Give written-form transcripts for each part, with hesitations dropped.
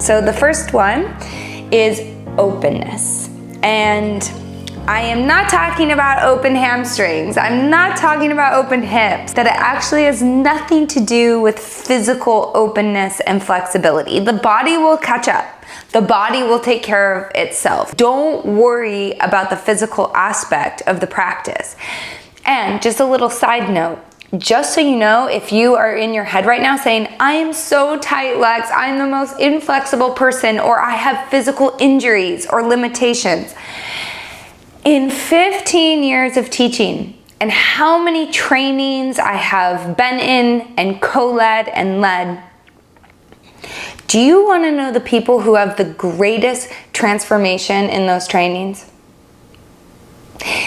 So the first one is openness. And I am not talking about open hamstrings. I'm not talking about open hips. That it actually has nothing to do with physical openness and flexibility. The body will catch up. The body will take care of itself. Don't worry about the physical aspect of the practice. And just a little side note, just so you know, if you are in your head right now saying, I am so tight, Lex, I'm the most inflexible person, or I have physical injuries or limitations. In 15 years of teaching, and how many trainings I have been in and co-led and led, do you want to know the people who have the greatest transformation in those trainings?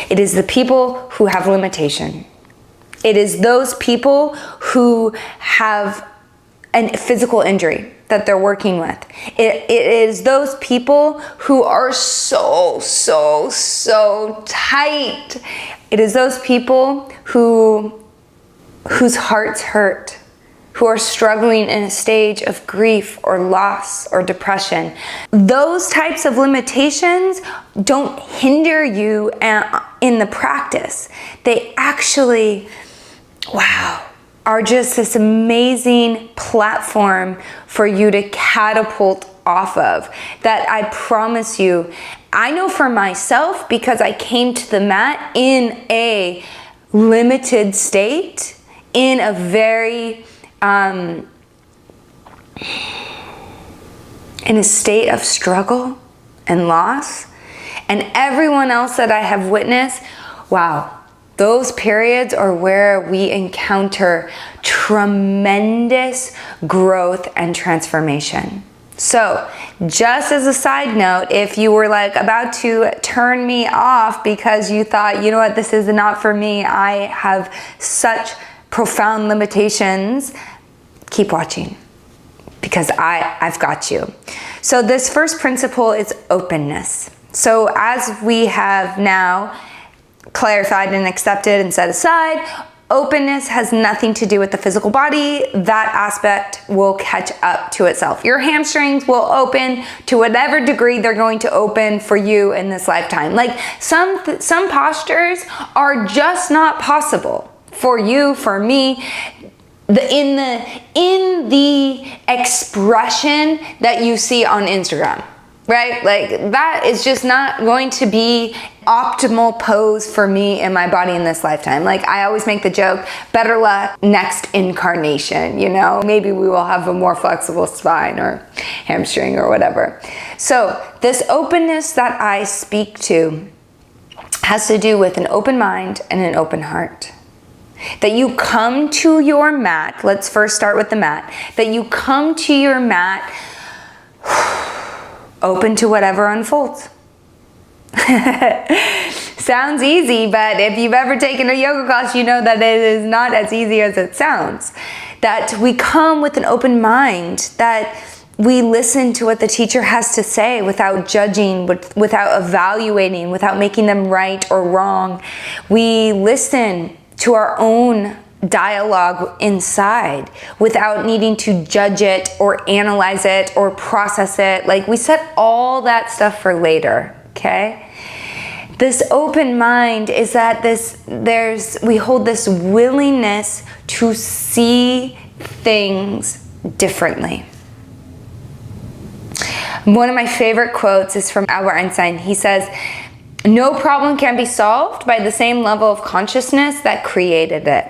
It is the people who have limitation. It is those people who have a physical injury that they're working with. It is those people who are so tight. It is those people whose hearts hurt, who are struggling in a stage of grief or loss or depression. Those types of limitations don't hinder you in the practice. They actually, are just this amazing platform for you to catapult off of. That I promise you, I know for myself, because I came to the mat in a limited state, in a very in a state of struggle and loss, and everyone else that I have witnessed, those periods are where we encounter tremendous growth and transformation. So, just as a side note, if you were like about to turn me off because you thought, you know what, this is not for me, I have such profound limitations, keep watching, because I've got you. So this first principle is openness. So as we have now clarified and accepted and set aside, openness has nothing to do with the physical body. That aspect will catch up to itself. Your hamstrings will open to whatever degree they're going to open for you in this lifetime. Like some postures are just not possible for you, for me, in the expression that you see on Instagram, right? Like that is just not going to be optimal pose for me and my body in this lifetime. Like I always make the joke, better luck next incarnation, you know? Maybe we will have a more flexible spine or hamstring or whatever. So this openness that I speak to has to do with an open mind and an open heart. That you come to your mat, let's first start with the mat, that you come to your mat open to whatever unfolds. Sounds easy, but if you've ever taken a yoga class, you know that it is not as easy as it sounds. That we come with an open mind, that we listen to what the teacher has to say without judging, without evaluating, without making them right or wrong. We listen to our own dialogue inside without needing to judge it or analyze it or process it. Like we set all that stuff for later, okay? This open mind is that we hold this willingness to see things differently. One of my favorite quotes is from Albert Einstein. He says, "No problem can be solved by the same level of consciousness that created it."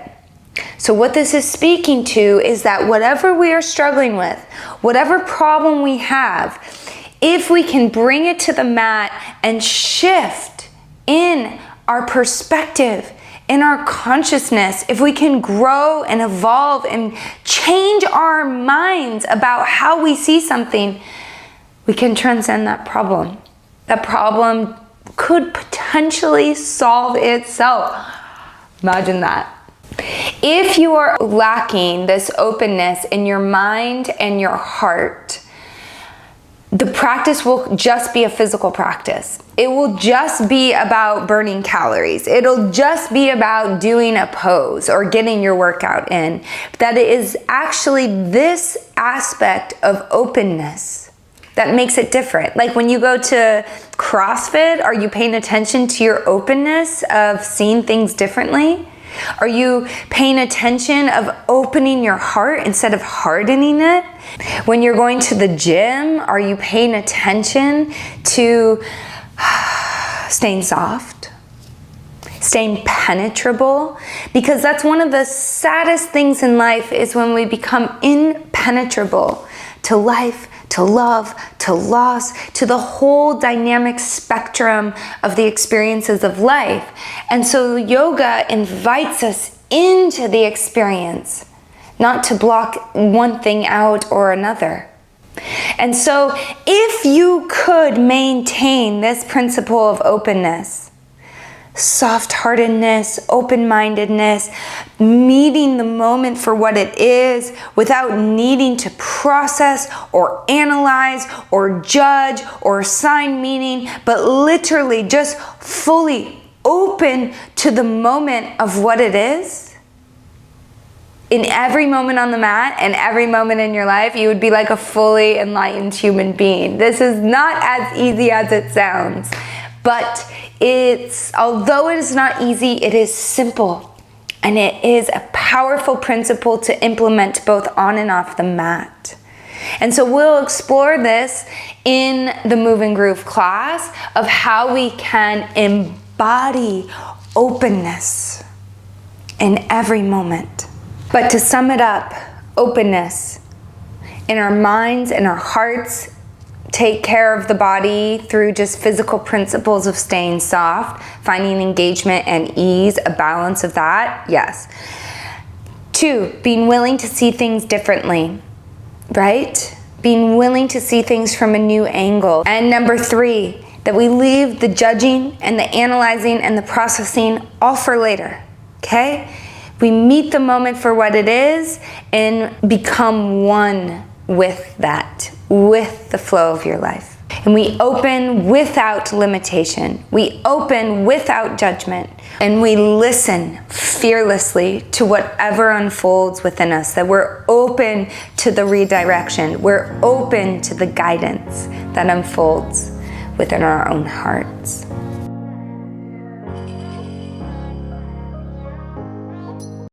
So what this is speaking to is that whatever we are struggling with, whatever problem we have, if we can bring it to the mat and shift in our perspective, in our consciousness, if we can grow and evolve and change our minds about how we see something, we can transcend that problem. That problem could potentially solve itself. Imagine that. If you are lacking this openness in your mind and your heart, the practice will just be a physical practice. It will just be about burning calories. It'll just be about doing a pose or getting your workout in. That it is actually this aspect of openness that makes it different. Like when you go to CrossFit, are you paying attention to your openness of seeing things differently? Are you paying attention of opening your heart instead of hardening it? When you're going to the gym, are you paying attention to staying soft, staying penetrable? Because that's one of the saddest things in life, is when we become impenetrable to life, to love, to loss, to the whole dynamic spectrum of the experiences of life. And so yoga invites us into the experience, not to block one thing out or another. And so if you could maintain this principle of openness, soft-heartedness, open-mindedness, meeting the moment for what it is without needing to process or analyze or judge or assign meaning, but literally just fully open to the moment of what it is, in every moment on the mat and every moment in your life, you would be like a fully enlightened human being. This is not as easy as it sounds, but although it is not easy, it is simple, and it is a powerful principle to implement both on and off the mat. And so we'll explore this in the Move and Groove class of how we can embody openness in every moment. But to sum it up, openness in our minds and our hearts, take care of the body through just physical principles of staying soft, finding engagement and ease, a balance of that, yes. 2, being willing to see things differently, right? Being willing to see things from a new angle. And number 3, that we leave the judging and the analyzing and the processing all for later, okay? We meet the moment for what it is and become one with that, with the flow of your life. And we open without limitation. We open without judgment. And we listen fearlessly to whatever unfolds within us, that we're open to the redirection. We're open to the guidance that unfolds within our own hearts.